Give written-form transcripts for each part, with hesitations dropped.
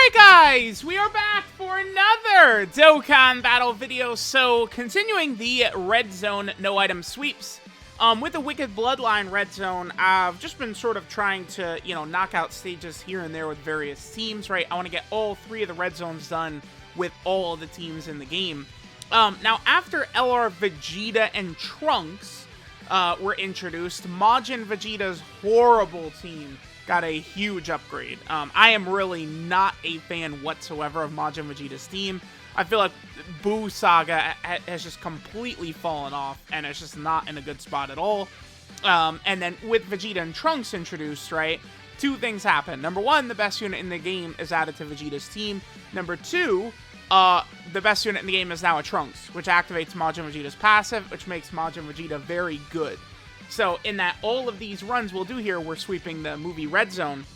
Alright guys, we are back for another Dokkan battle video. So, continuing the red zone no item sweeps. With the Wicked Bloodline red zone, I've just been sort of trying to, knock out stages here and there with various teams, right? I want to get all three of the red zones done with all of the teams in the game. Now, after LR Vegeta and Trunks were introduced, Majin Vegeta's horrible team got a huge upgrade. I am really not a fan whatsoever of Majin Vegeta's team. I feel like Boo Saga has just completely fallen off, and it's just not in a good spot at all. And then with Vegeta and Trunks introduced, right, two things happen. Number one, the best unit in the game is added to Vegeta's team. Number two, the best unit in the game is now a Trunks, which activates Majin Vegeta's passive, which makes Majin Vegeta very good. So, in that all of these runs we'll do here, we're sweeping the movie Red Zone.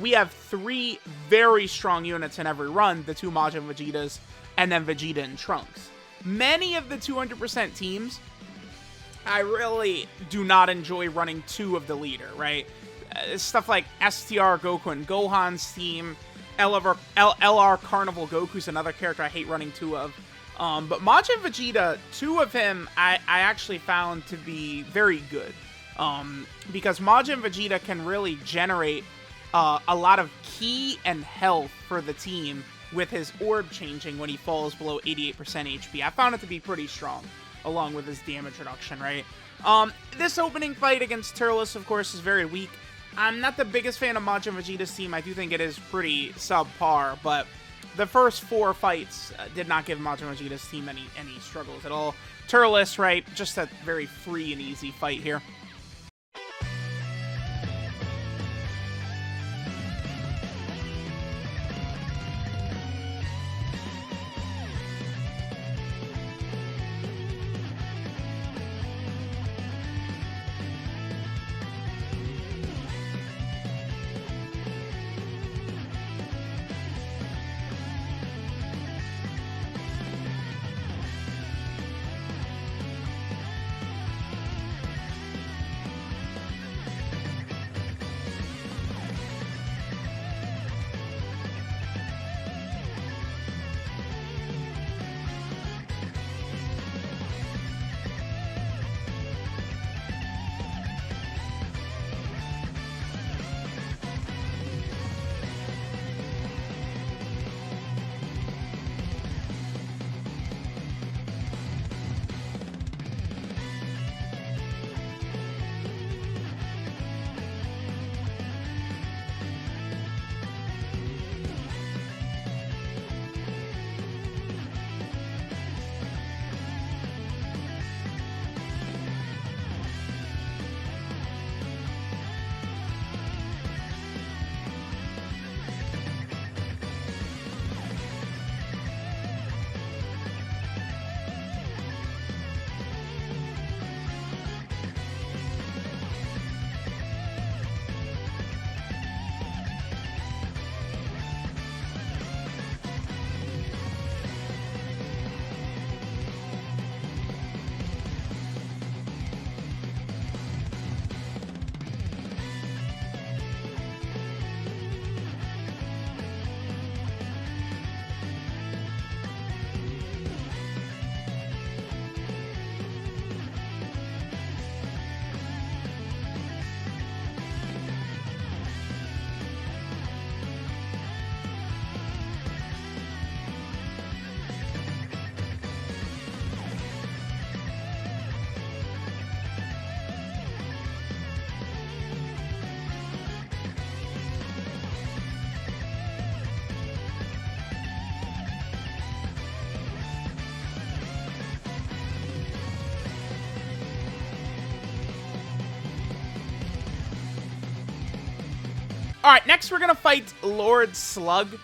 We have three very strong units in every run, the two Majin Vegetas, and then Vegeta and Trunks. Many of the 200% teams, I really do not enjoy running two of the leader, right? Stuff like STR Goku and Gohan's team, LR Carnival Goku's another character I hate running two of. But Majin Vegeta, two of him, I actually found to be very good. Because Majin Vegeta can really generate a lot of ki and health for the team with his orb changing when he falls below 88% HP. I found it to be pretty strong, along with his damage reduction, right? This opening fight against Turles, of course, is very weak. I'm not the biggest fan of Majin Vegeta's team. I do think it is pretty subpar, but the first four fights did not give Majin Vegeta's team any struggles at all. Turles, right, just a very free and easy fight here. Alright, next we're gonna fight Lord Slug.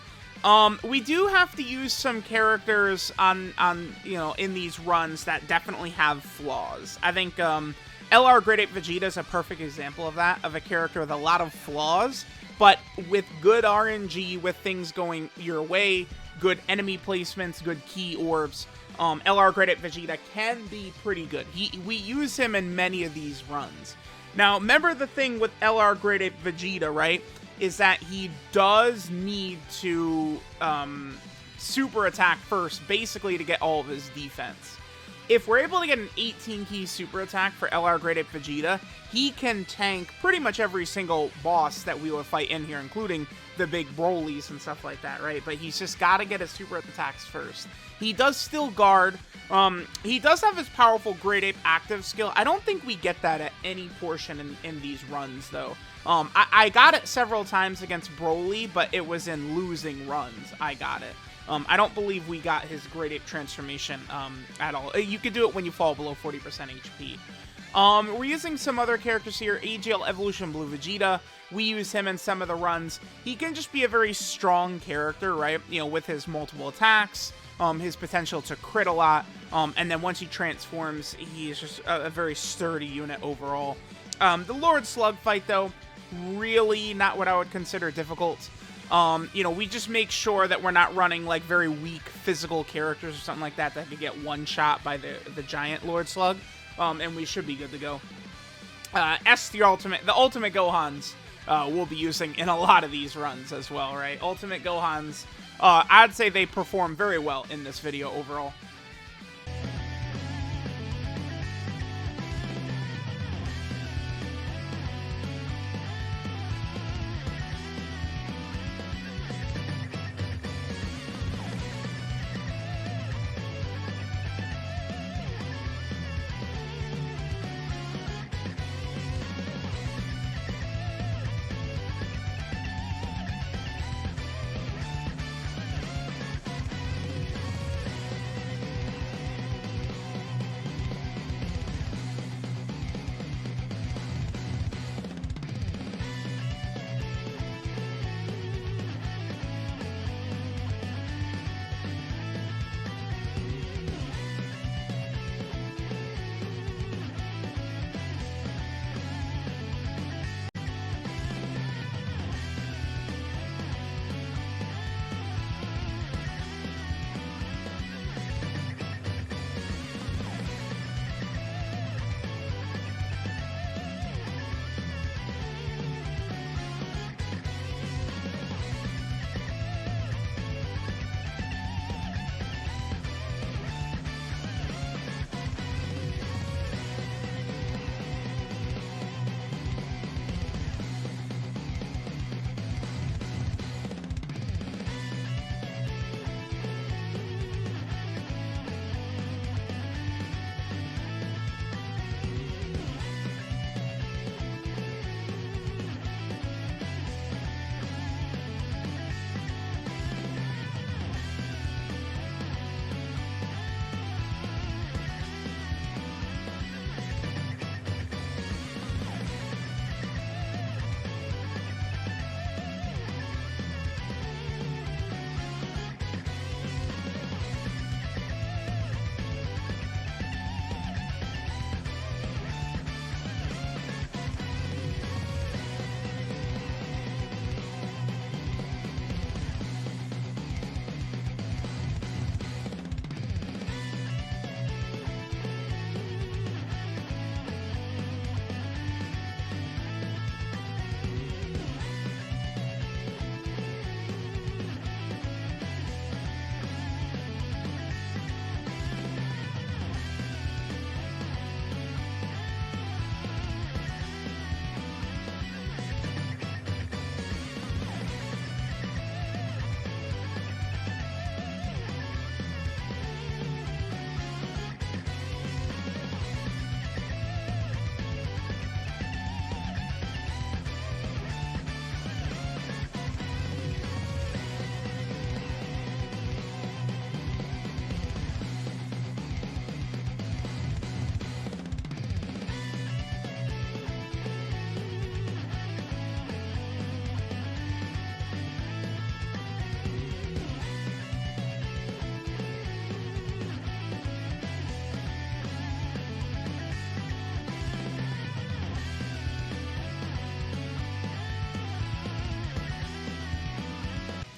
We do have to use some characters in these runs that definitely have flaws. I think, LR Great Ape Vegeta is a perfect example of that, of a character with a lot of flaws, but with good RNG, with things going your way, good enemy placements, good key orbs, LR Great Ape Vegeta can be pretty good. We use him in many of these runs. Now, remember the thing with LR Great Ape Vegeta, right? is that he does need to super attack first, basically to get all of his defense. If we're able to get an 18-key super attack for LR Great Ape Vegeta, he can tank pretty much every single boss that we will fight in here, including the big Brolys and stuff like that, right? But he's just got to get his super attacks first. He does still guard. He does have his powerful Great Ape active skill. I don't think we get that at any portion in these runs, though. I got it several times against Broly, but it was in losing runs. I got it. I don't believe we got his Great Ape transformation at all. You could do it when you fall below 40% HP. We're using some other characters here. AGL Evolution Blue Vegeta. We use him in some of the runs. He can just be a very strong character, right? You know, with his multiple attacks, his potential to crit a lot, and then once he transforms, he is just a very sturdy unit overall. The Lord Slug fight, though, really not what I would consider difficult. You know, we just make sure that we're not running, like, very weak physical characters or something like that that could get one shot by the giant Lord Slug, and we should be good to go. The Ultimate Gohans we'll be using in a lot of these runs as well, right? Ultimate Gohans, I'd say they perform very well in this video overall.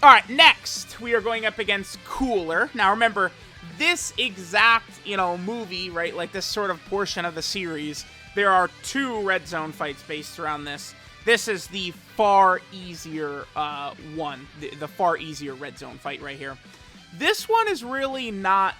Alright, next, we are going up against Cooler. Now, remember, this exact, movie, right, like this sort of portion of the series, there are two Red Zone fights based around this. this is the far easier one, the far easier red zone fight right here. This one is really not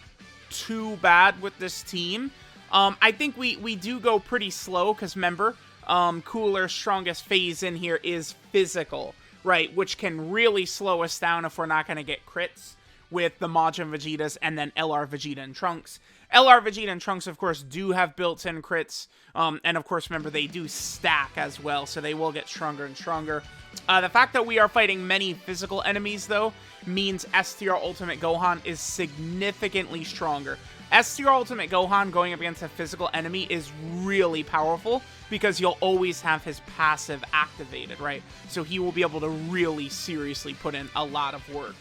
too bad with this team. I think we do go pretty slow, because remember, Cooler's strongest phase in here is physical, right? Which can really slow us down if we're not going to get crits with the Majin Vegetas and then LR Vegeta and Trunks. LR Vegeta and Trunks, of course, do have built-in crits, and of course, remember, they do stack as well, so they will get stronger and stronger. The fact that we are fighting many physical enemies, though, means STR Ultimate Gohan is significantly stronger. STR Ultimate Gohan going up against a physical enemy is really powerful, because you'll always have his passive activated, right? So he will be able to really seriously put in a lot of work.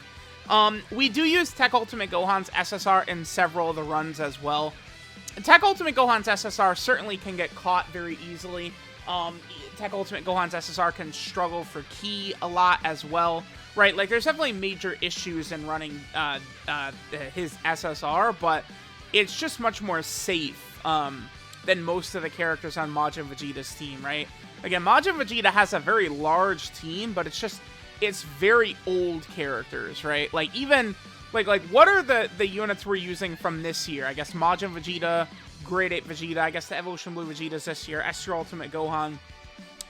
We do use Tech Ultimate Gohan's SSR in several of the runs as well. Tech Ultimate Gohan's SSR certainly can get caught very easily. Tech Ultimate Gohan's SSR can struggle for ki a lot as well, right? Like, there's definitely major issues in running his SSR, but it's just much more safe than most of the characters on Majin Vegeta's team, right? Again, Majin Vegeta has a very large team, but it's very old characters, right? Like, even, like what are the units we're using from this year? I guess Majin Vegeta, Grade 8 Vegeta, I guess the Evolution Blue Vegeta's this year, STR Ultimate Gohan,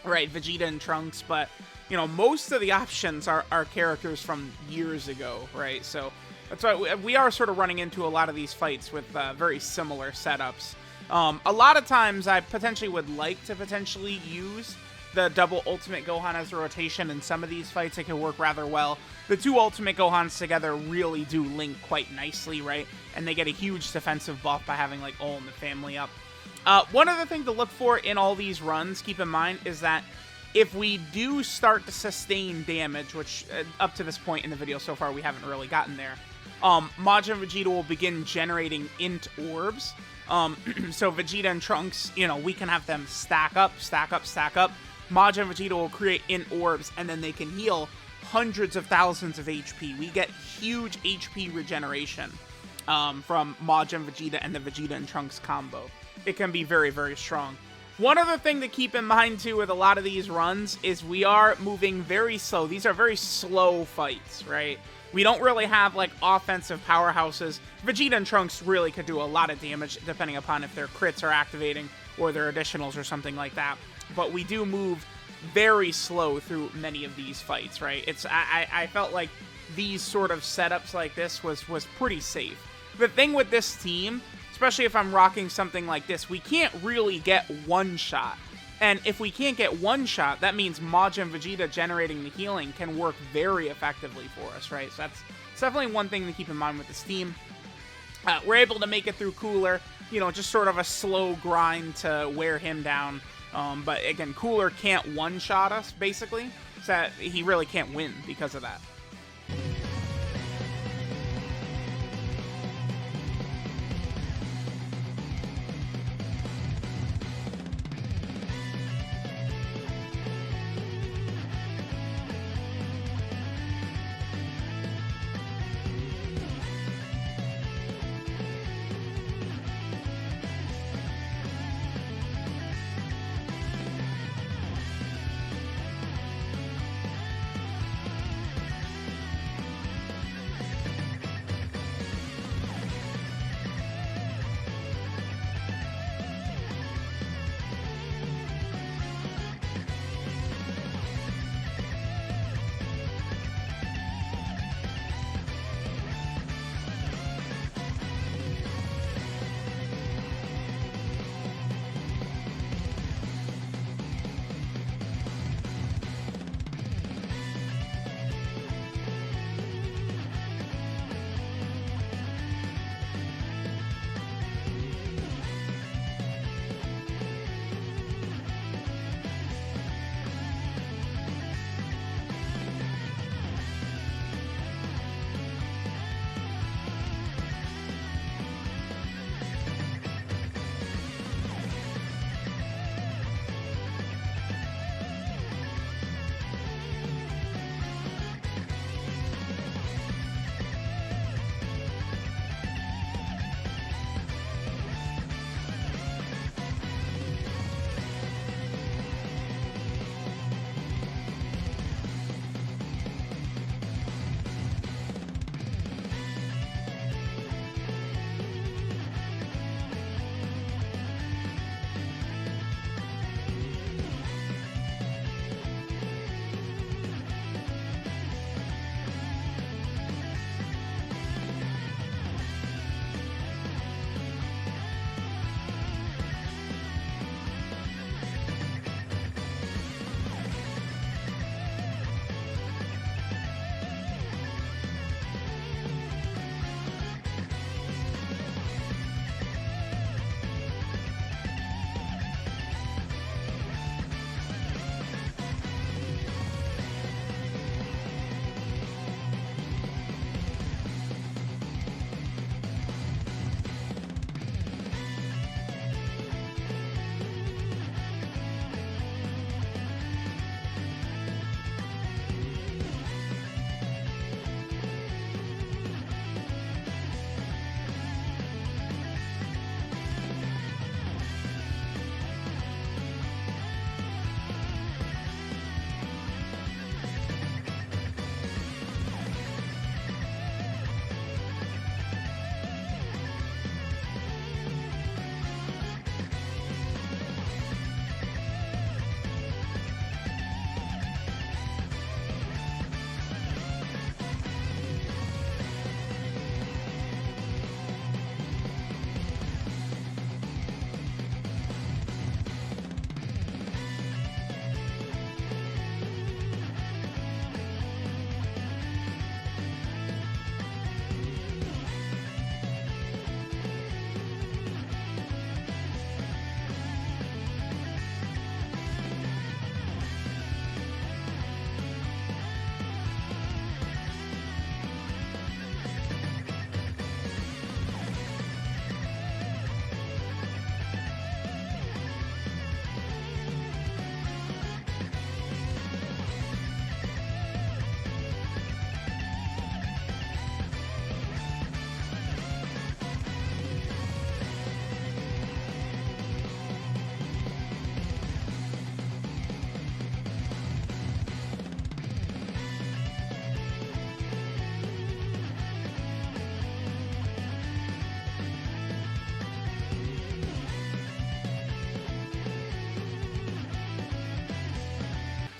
right, Vegeta and Trunks, but, you know, most of the options are characters from years ago, right? So that's why we are sort of running into a lot of these fights with very similar setups. A lot of times I potentially would like to potentially use the double Ultimate Gohan as a rotation in some of these fights. It can work rather well. The two Ultimate Gohans together really do link quite nicely, right? And they get a huge defensive buff by having, like, All in the Family up. One other thing to look for in all these runs, keep in mind, is that if we do start to sustain damage, which up to this point in the video so far we haven't really gotten there, Majin Vegeta will begin generating INT orbs. So Vegeta and Trunks, you know, we can have them stack up, stack up, stack up. Majin Vegeta will create INT orbs, and then they can heal hundreds of thousands of HP. We get huge HP regeneration from Majin Vegeta and the Vegeta and Trunks combo. It can be very, very strong. One other thing to keep in mind, too, with a lot of these runs is we are moving very slow. These are very slow fights, right? We don't really have, like, offensive powerhouses. Vegeta and Trunks really could do a lot of damage, depending upon if their crits are activating or their additionals or something like that. But we do move very slow through many of these fights, right? I felt like these sort of setups like this was pretty safe. The thing with this team, especially if I'm rocking something like this, we can't really get one shot. And if we can't get one shot, that means Majin Vegeta generating the healing can work very effectively for us, right? So that's definitely one thing to keep in mind with this team. We're able to make it through Cooler, you know, just sort of a slow grind to wear him down. But again, Cooler can't one-shot us, basically, so he really can't win because of that.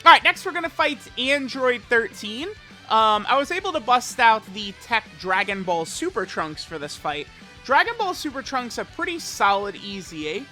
All right, next we're going to fight Android 13. I was able to bust out the Tech Dragon Ball Super Trunks for this fight. Dragon Ball Super Trunks a pretty solid EZA.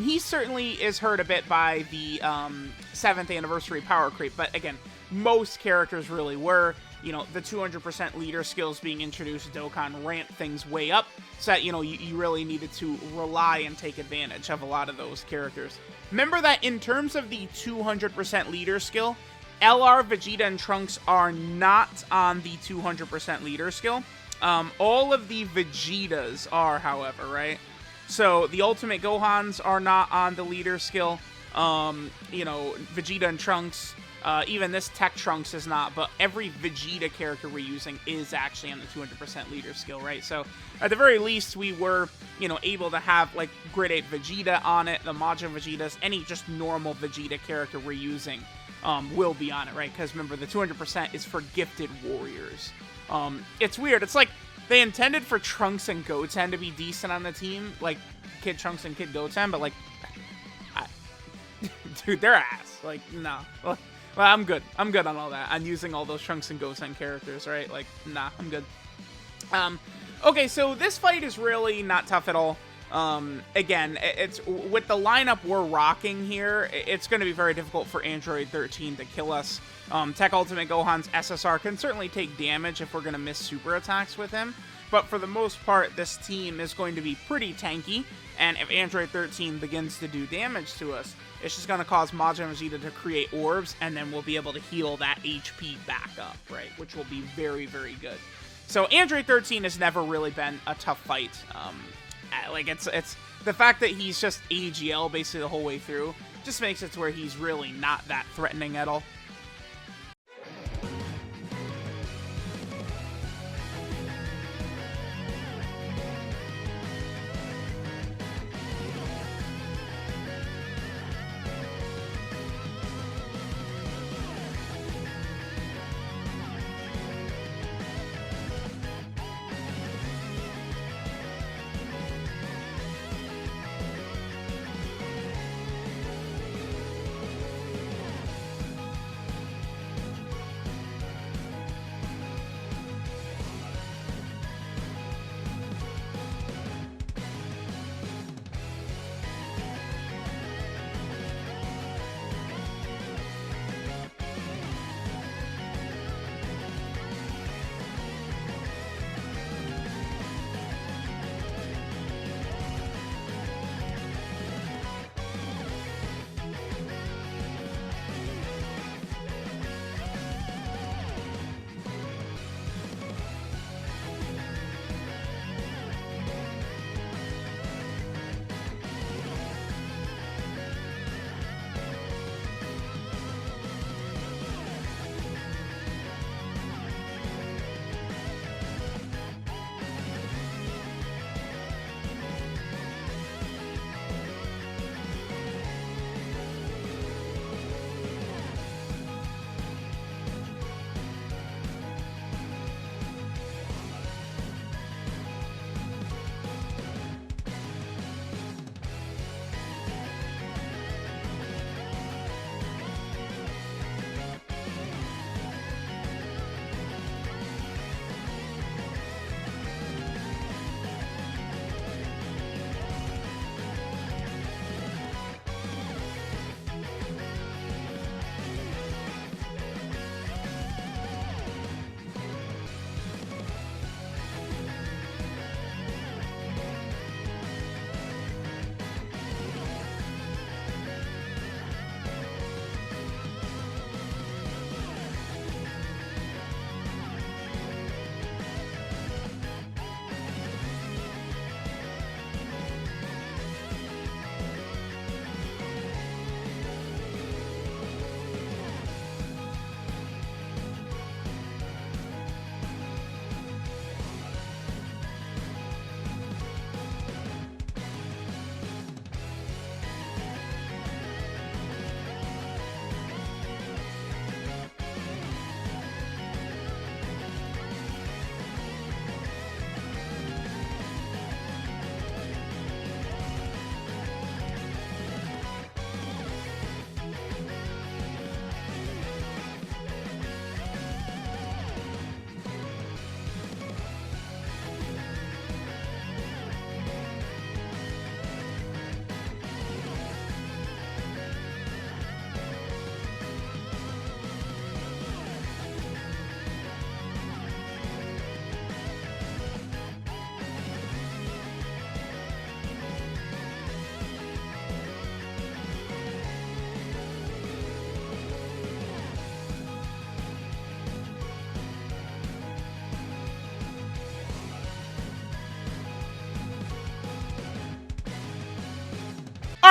He certainly is hurt a bit by the 7th anniversary power creep, but again, most characters really were. You know, the 200% leader skills being introduced, Dokkan ramped things way up, so that, you know, you really needed to rely and take advantage of a lot of those characters. Remember that in terms of the 200% leader skill, LR, Vegeta, and Trunks are not on the 200% leader skill. All of the Vegetas are, however, right? So the Ultimate Gohans are not on the leader skill. You know, Vegeta and Trunks, even this Tech Trunks is not, but every Vegeta character we're using is actually on the 200% leader skill, right? So at the very least, we were, you know, able to have like Grid 8 Vegeta on it, the Majin Vegetas, any just normal Vegeta character we're using will be on it, right? Because remember, the 200% is for gifted warriors. It's weird. It's like they intended for Trunks and Goten to be decent on the team, like Kid Trunks and Kid Goten, but like, dude, they're ass. Like, nah. Well, I'm good. I'm good on all that. I'm using all those Trunks and Goten characters, right? Like, nah, I'm good. Okay, so this fight is really not tough at all. Again, it's with the lineup we're rocking here, it's going to be very difficult for Android 13 to kill us. Tech Ultimate Gohan's SSR can certainly take damage if we're going to miss super attacks with him, but for the most part, this team is going to be pretty tanky, and if Android 13 begins to do damage to us, it's just going to cause Majin Vegeta to create orbs, and then we'll be able to heal that HP back up, right? Which will be very, very good. So Android 13 has never really been a tough fight. Like, it's the fact that he's just AGL basically the whole way through just makes it to where he's really not that threatening at all.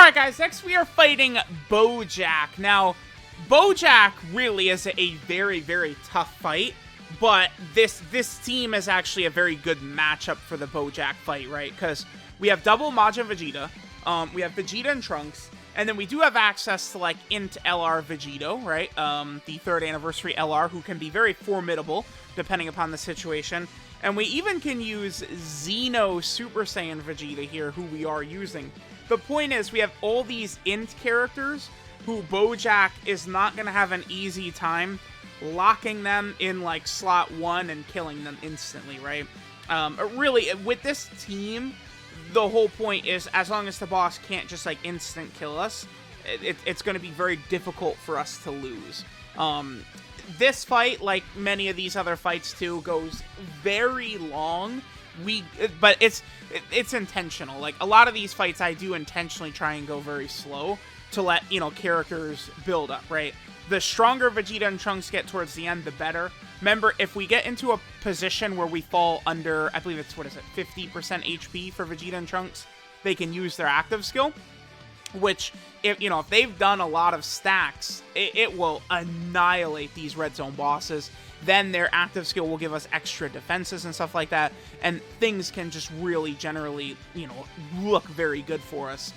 Alright guys, next we are fighting Bojack. Now, Bojack really is a very, very tough fight, but this team is actually a very good matchup for the Bojack fight, right? Because we have double Majin Vegeta, we have Vegeta and Trunks, and then we do have access to, like, INT LR Vegeto, right? The 3rd anniversary LR, who can be very formidable, depending upon the situation. And we even can use Xeno Super Saiyan Vegeta here, who we are using. The point is, we have all these INT characters who Bojack is not going to have an easy time locking them in, like, slot 1 and killing them instantly, right? Really, with this team, the whole point is, as long as the boss can't just, like, instant kill us, it's going to be very difficult for us to lose. This fight, like many of these other fights too, goes very long. But it's intentional. Like, a lot of these fights, I do intentionally try and go very slow to let, you know, characters build up, right? The stronger Vegeta and Trunks get towards the end, the better. Remember, if we get into a position where we fall under, I believe it's, 50% HP for Vegeta and Trunks, they can use their active skill. Which, if they've done a lot of stacks, it will annihilate these red zone bosses. Then their active skill will give us extra defenses and stuff like that, and things can just really generally, look very good for us.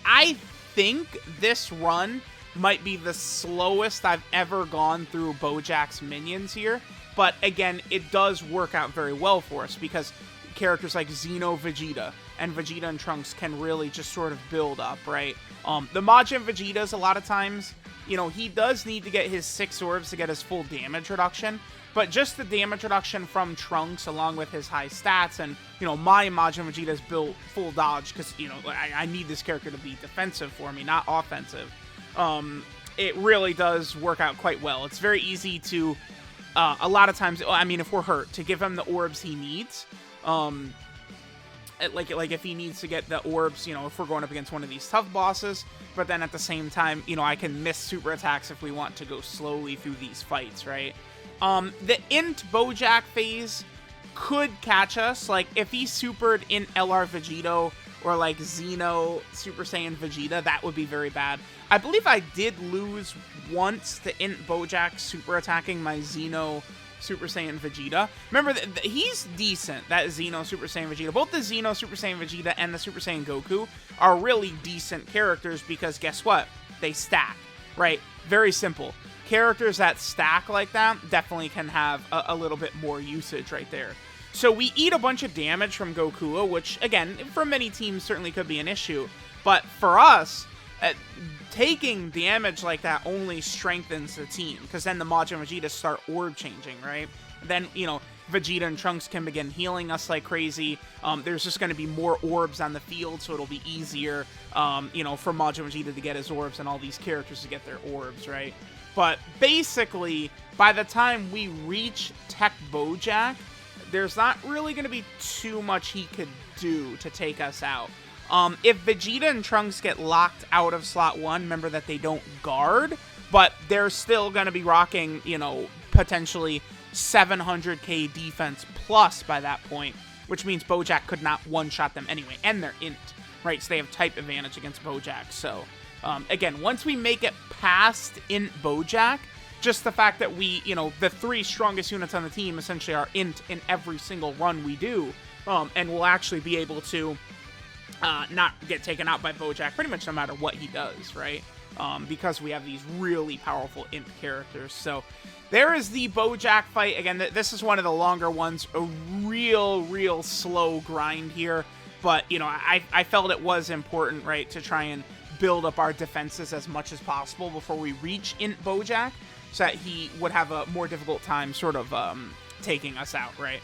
I think this run might be the slowest I've ever gone through Bojack's minions here, but again, it does work out very well for us because characters like Xeno Vegeta and Vegeta and Trunks can really just sort of build up, right? The Majin Vegetas, a lot of times, he does need to get his 6 orbs to get his full damage reduction, but just the damage reduction from Trunks along with his high stats and, my Majin Vegeta's built full dodge because, I need this character to be defensive for me, not offensive. It really does work out quite well. It's very easy to, a lot of times, if we're hurt, to give him the orbs he needs. Like if he needs to get the orbs, if we're going up against one of these tough bosses, but then at the same time, I can miss super attacks if we want to go slowly through these fights, right? The INT Bojack phase could catch us, like if he supered in LR Vegeto or like Xeno Super Saiyan Vegeta, that would be very bad. I believe I did lose once to INT Bojack super attacking my Xeno Super Saiyan Vegeta. Remember, he's decent, that Xeno Super Saiyan Vegeta. Both the Xeno Super Saiyan Vegeta and the Super Saiyan Goku are really decent characters because guess what? They stack, right? Very simple. Characters that stack like that definitely can have a little bit more usage right there. So we eat a bunch of damage from Goku, which, again, for many teams certainly could be an issue. But for us, taking damage like that only strengthens the team, because then the Majin Vegeta start orb changing, right? Then, Vegeta and Trunks can begin healing us like crazy. There's just going to be more orbs on the field, so it'll be easier, for Majin Vegeta to get his orbs and all these characters to get their orbs, right? But basically, by the time we reach Tech Bojack, there's not really going to be too much he could do to take us out. If Vegeta and Trunks get locked out of slot 1, remember that they don't guard, but they're still going to be rocking, potentially 700k defense plus by that point, which means Bojack could not one-shot them anyway, and they're INT, right? So they have type advantage against Bojack. So, again, once we make it past INT Bojack, just the fact that we, the 3 strongest units on the team essentially are INT in every single run we do, and we'll actually be able to not get taken out by Bojack pretty much no matter what he does, right? Because we have these really powerful INT characters. So there is the Bojack fight. Again, this is one of the longer ones. A real slow grind here. But, I felt it was important, right, to try and build up our defenses as much as possible before we reach INT Bojack, so that he would have a more difficult time sort of taking us out, right?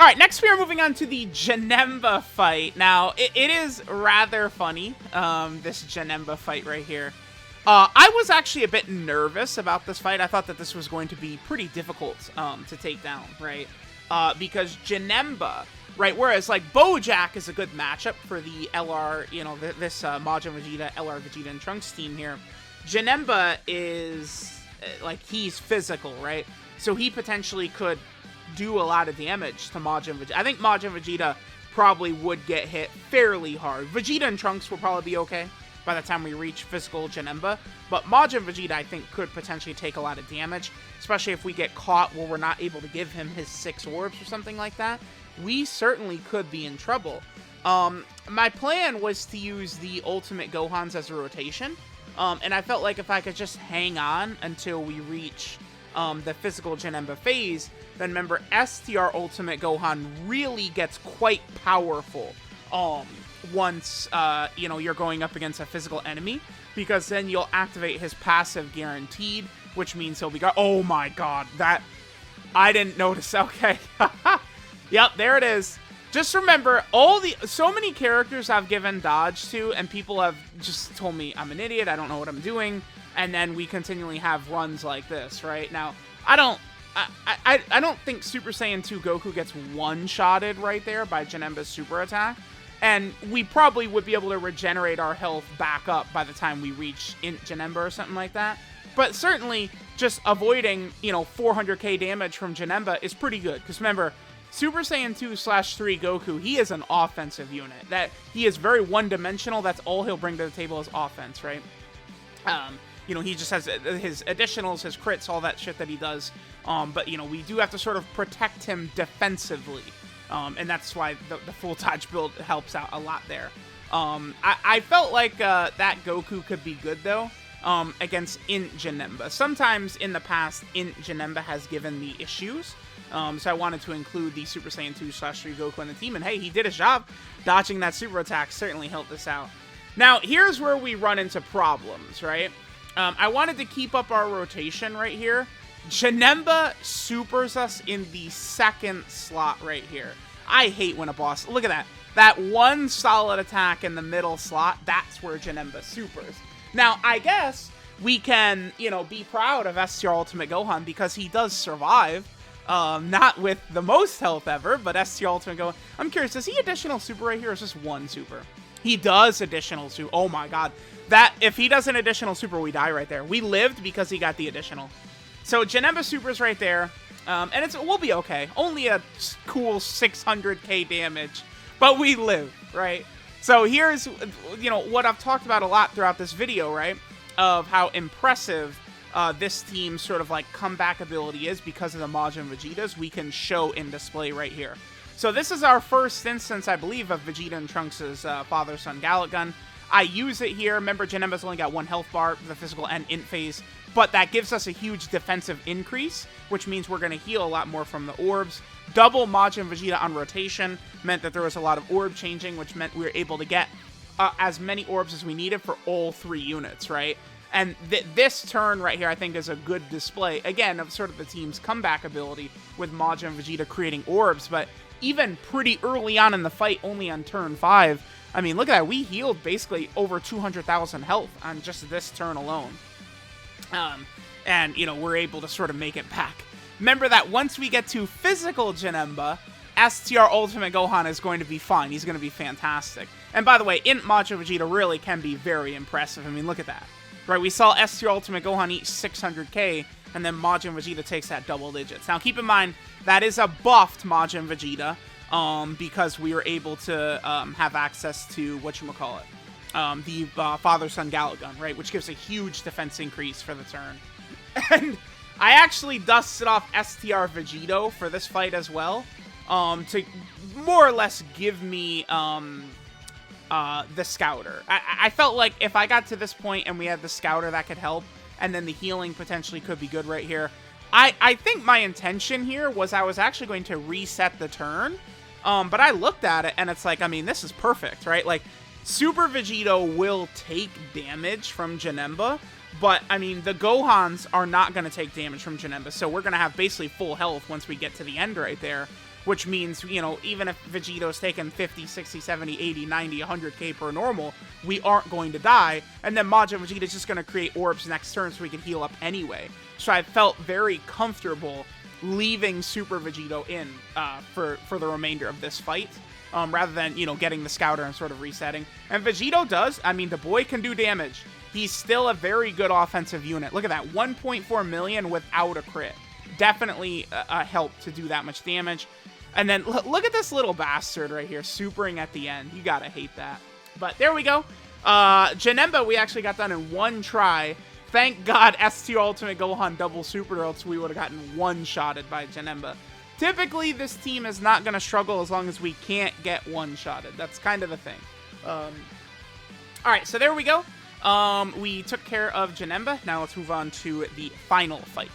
All right, next we are moving on to the Janemba fight. Now, it is rather funny, this Janemba fight right here. I was actually a bit nervous about this fight. I thought that this was going to be pretty difficult to take down, right? Because Janemba, right, whereas like Bojack is a good matchup for the LR, you know, this Majin Vegeta, LR Vegeta and Trunks team here. Janemba is, like, he's physical, right? So he potentially could do a lot of damage to Majin Vegeta. I think Majin Vegeta probably would get hit fairly hard. Vegeta and Trunks will probably be okay by the time we reach physical Janemba, but Majin Vegeta, I think, could potentially take a lot of damage, especially if we get caught where we're not able to give him his 6 orbs or something like that. We certainly could be in trouble. My plan was to use the Ultimate Gohans as a rotation, and I felt like if I could just hang on until we reach the physical Janemba phase, then remember, STR Ultimate Gohan really gets quite powerful once, you know, you're going up against a physical enemy, because then you'll activate his passive guaranteed, which means he'll be oh my god, that, I didn't notice, okay. Yep, there it is. Just remember, so many characters I've given dodge to, and people have just told me I'm an idiot, I don't know what I'm doing, and then we continually have runs like this, right? Now, I don't think Super Saiyan 2 Goku gets one-shotted right there by Janemba's super attack, and we probably would be able to regenerate our health back up by the time we reach INT Janemba or something like that. But certainly, just avoiding, you know, 400k damage from Janemba is pretty good, because remember, Super Saiyan 2/3 Goku, he is an offensive unit. That he is very one-dimensional. That's all he'll bring to the table is offense, right? You know, he just has his additionals, his crits, all that shit that he does. But, you know, we do have to sort of protect him defensively. And that's why the full dodge build helps out a lot there. I felt like that Goku could be good, though, against INT Janemba. Sometimes in the past, INT Janemba has given me issues. So I wanted to include the Super Saiyan 2/3 Goku on the team. And hey, he did his job. Dodging that super attack certainly helped us out. Now, here's where we run into problems, right? I wanted to keep up our rotation right here. Janemba supers us in the second slot right here. I hate when a boss... Look at that. That one solid attack in the middle slot, that's where Janemba supers. Now, I guess we can, you know, be proud of STR Ultimate Gohan because he does survive. Not with the most health ever, but STR Ultimate Gohan. I'm curious, does he additional super right here or is this one super? He does additional super. Oh my god. That, if he does an additional super, we die right there. We lived because he got the additional. So Janemba super's right there, and we'll be okay. Only a cool 600k damage, but we live, right? So here's, you know, what I've talked about a lot throughout this video, right? Of how impressive this team's sort of like comeback ability is because of the Majin Vegetas we can show in display right here. So this is our first instance, I believe, of Vegeta and Trunks' father-son Gallic Gun. I use it here. Remember, Janemba's only got 1 health bar for the physical and INT phase, but that gives us a huge defensive increase, which means we're going to heal a lot more from the orbs. Double Majin Vegeta on rotation meant that there was a lot of orb changing, which meant we were able to get as many orbs as we needed for all 3 units, right? And this turn right here, I think, is a good display, again, of sort of the team's comeback ability with Majin Vegeta creating orbs, but even pretty early on in the fight, only on turn 5, I mean, look at that. We healed basically over 200,000 health on just this turn alone. And, you know, we're able to sort of make it back. Remember that once we get to physical Janemba, STR Ultimate Gohan is going to be fine. He's going to be fantastic. And by the way, INT Majin Vegeta really can be very impressive. I mean, look at that. Right, we saw STR Ultimate Gohan eat 600k, and then Majin Vegeta takes that double digits. Now, keep in mind, that is a buffed Majin Vegeta, because we were able to have access to, whatchamacallit, the father-son Gallic Gun, right, which gives a huge defense increase for the turn. And I actually dusted off STR Vegito for this fight as well, to more or less give me the Scouter. I felt like if I got to this point and we had the Scouter, that could help, and then the healing potentially could be good right here. I think my intention here was I was actually going to reset the turn, but I looked at it and it's like, I mean, this is perfect, right? Like, Super Vegito will take damage from Janemba, but, I mean, the Gohans are not going to take damage from Janemba, so we're going to have basically full health once we get to the end right there. which means, you know, even if Vegeto's taken 50, 60, 70, 80, 90, 100k per normal, we aren't going to die, and then Majin Vegeta's just going to create orbs next turn so we can heal up anyway. So I felt very comfortable leaving Super Vegito in for the remainder of this fight, rather than, you know, getting the Scouter and sort of resetting. And Vegito does, I mean, the boy can do damage. He's still a very good offensive unit. Look at that, 1.4 million without a crit. Definitely a help to do that much damage. And then look at this little bastard right here, supering at the end. You gotta hate that. But there we go. Janemba we actually got done in one try. Thank God S2 Ultimate Gohan double super, or else we would have gotten one-shotted by Janemba. Typically, this team is not going to struggle as long as we can't get one-shotted. That's kind of the thing. Alright, so there we go. We took care of Janemba. Now let's move on to the final fight.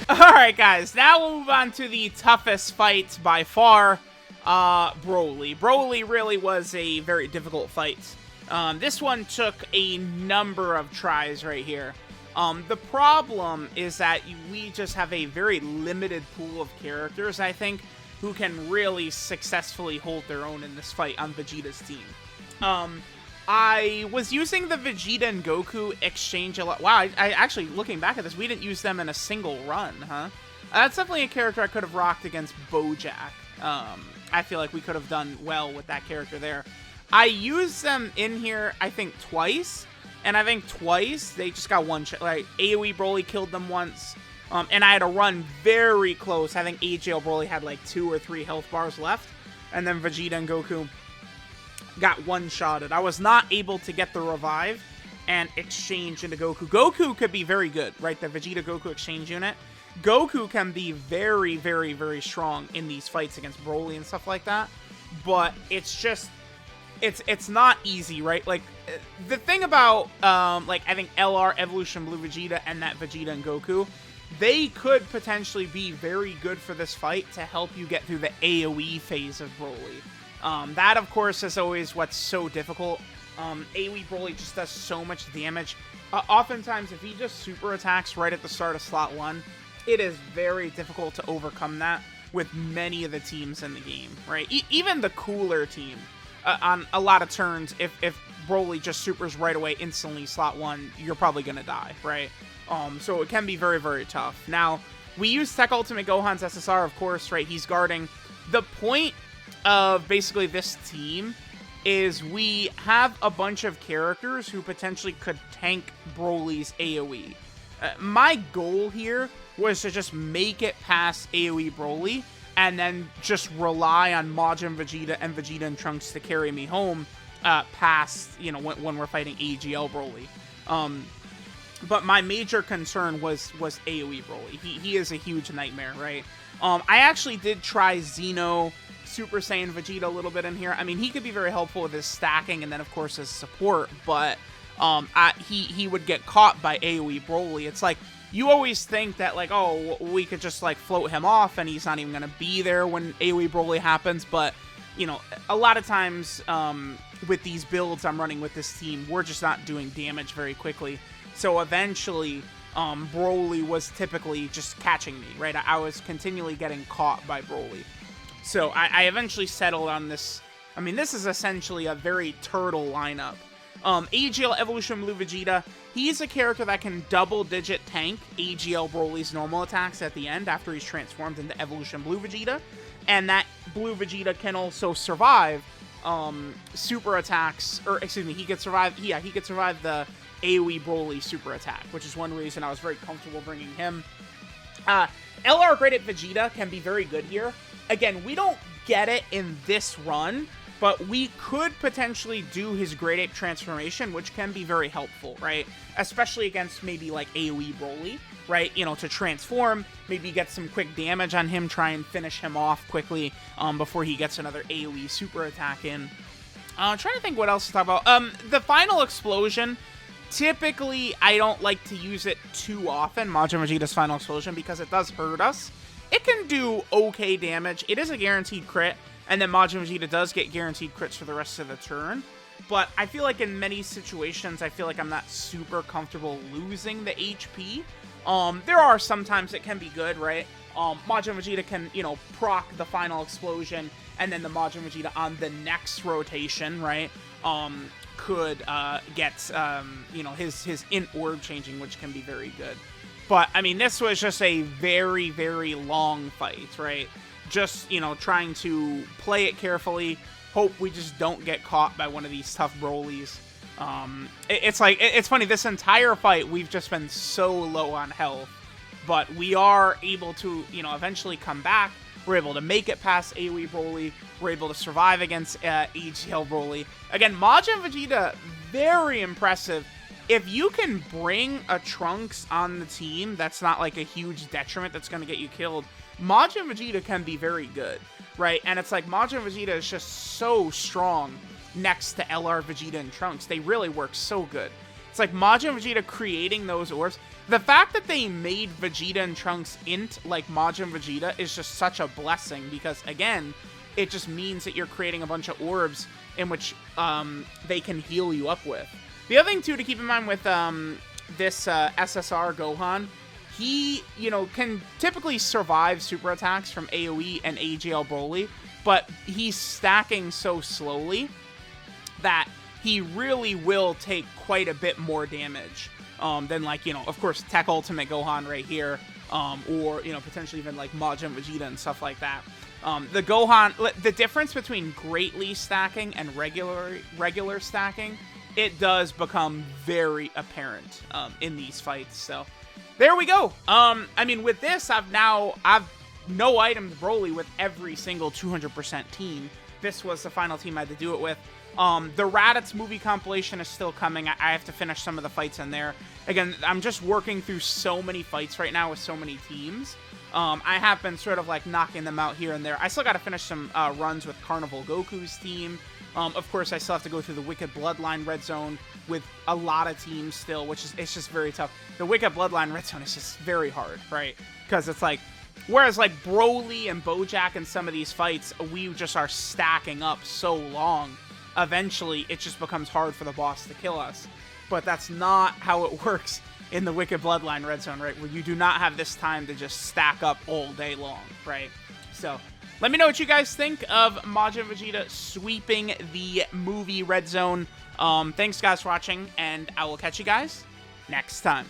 Alright, guys, now we'll move on to the toughest fight by far, Broly. Broly really was a very difficult fight. This one took a number of tries right here. The problem is that we just have a very limited pool of characters, I think, who can really successfully hold their own in this fight on Vegeta's team. I was using the Vegeta and Goku exchange a lot. Wow, I actually, looking back at this, we didn't use them in a single run, huh? That's definitely a character I could have rocked against Bojack. I feel like we could have done well with that character there. I used them in here, I think, twice. And I think twice, they just got one shot. Like, AoE Broly killed them once. And I had to run very close. I think AGL Broly had like 2 or 3 health bars left. And then Vegeta and Goku got one-shotted. I was not able to get the revive and exchange into Goku. Goku could be very good, right? The Vegeta-Goku exchange unit. Goku can be very, very, very strong in these fights against Broly and stuff like that. But it's just, it's not easy, right? Like, the thing about, like, I think LR, Evolution Blue Vegeta, and that Vegeta and Goku, they could potentially be very good for this fight to help you get through the AoE phase of Broly. That, of course, is always what's so difficult. AoE Broly just does so much damage. Oftentimes, if he just super attacks right at the start of slot 1, it is very difficult to overcome that with many of the teams in the game, right? Even the cooler team, on a lot of turns, if Broly just supers right away instantly slot 1, you're probably going to die, right? So it can be very, very tough. Now, we use Tech Ultimate Gohan's SSR, of course, right? He's guarding. The point of basically this team is we have a bunch of characters who potentially could tank Broly's AoE. My goal here was to just make it past AoE Broly and then just rely on Majin Vegeta and Trunks to carry me home past, you know, when we're fighting AGL Broly. But my major concern was AoE Broly. He is a huge nightmare, right? I actually did try Xeno Super Saiyan Vegeta a little bit in here. I mean, he could be very helpful with his stacking and then, of course, his support, but he would get caught by AoE Broly. It's like, you always think that, like, oh, we could just, like, float him off and he's not even going to be there when AoE Broly happens, but, you know, a lot of times, with these builds I'm running with this team, we're just not doing damage very quickly. So eventually, Broly was typically just catching me, right? I was continually getting caught by Broly. So I eventually settled on this. I mean, this is essentially a very turtle lineup. AGL Evolution Blue Vegeta, he's a character that can double-digit tank AGL Broly's normal attacks at the end after he's transformed into Evolution Blue Vegeta. And that Blue Vegeta can also survive super attacks, or excuse me, he could survive the AoE Broly super attack, which is one reason I was very comfortable bringing him. LR Graded Vegeta can be very good here. Again, we don't get it in this run, but we could potentially do his Grade Ape transformation, which can be very helpful, right? Especially against maybe like AoE Broly, right? You know, to transform, maybe get some quick damage on him, try and finish him off quickly before he gets another AoE super attack in. I'm trying to think what else to talk about. The final explosion, typically I don't like to use it too often, Majin Vegeta's final explosion, because it does hurt us. It can do okay damage. It is a guaranteed crit. And then Majin Vegeta does get guaranteed crits for the rest of the turn. But I feel like in many situations, I feel like I'm not super comfortable losing the HP. There are sometimes it can be good, right? Majin Vegeta can, you know, proc the final explosion, and then the Majin Vegeta on the next rotation, right? Could get, you know, his int orb changing, which can be very good. But, I mean, this was just a very, very long fight, right? Just, you know, trying to play it carefully, hope we just don't get caught by one of these tough Brolys. It's funny, this entire fight, we've just been so low on health, but we are able to, you know, eventually come back. We're able to make it past AoE Broly. We're able to survive against AGL Broly. Again, Majin Vegeta, very impressive. If you can bring a Trunks on the team, that's not like a huge detriment that's going to get you killed. Majin Vegeta can be very good, right? And it's like Majin Vegeta is just so strong next to LR Vegeta and Trunks. They really work so good. It's like Majin Vegeta creating those orbs. The fact that they made Vegeta and Trunks int like Majin Vegeta is just such a blessing because, again, it just means that you're creating a bunch of orbs in which they can heal you up with. The other thing, too, to keep in mind with this SSR Gohan, he, you know, can typically survive super attacks from AoE and AGL Broly, but he's stacking so slowly that he really will take quite a bit more damage than, like, you know, of course, Tech Ultimate Gohan right here, or, you know, potentially even, like, Majin Vegeta and stuff like that. The Gohan, the difference between greatly stacking and regular stacking, it does become very apparent in these fights, so there we go. I mean, with this, I've no items Broly with every single 200% team. This was the final team I had to do it with. The Raditz movie compilation is still coming. I have to finish some of the fights in there. Again, I'm just working through so many fights right now with so many teams. I have been sort of like knocking them out here and there. I still got to finish some runs with Carnival Goku's team. Of course, I still have to go through the Wicked Bloodline Red Zone with a lot of teams still, which is, it's just very tough. The Wicked Bloodline Red Zone is just very hard, right? Because it's like, whereas like Broly and Bojack in some of these fights, we just are stacking up so long. Eventually, it just becomes hard for the boss to kill us. But that's not how it works in the Wicked Bloodline Red Zone, right? Where you do not have this time to just stack up all day long, right? So let me know what you guys think of Majin Vegeta sweeping the movie Red Zone. Thanks, guys, for watching, and I will catch you guys next time.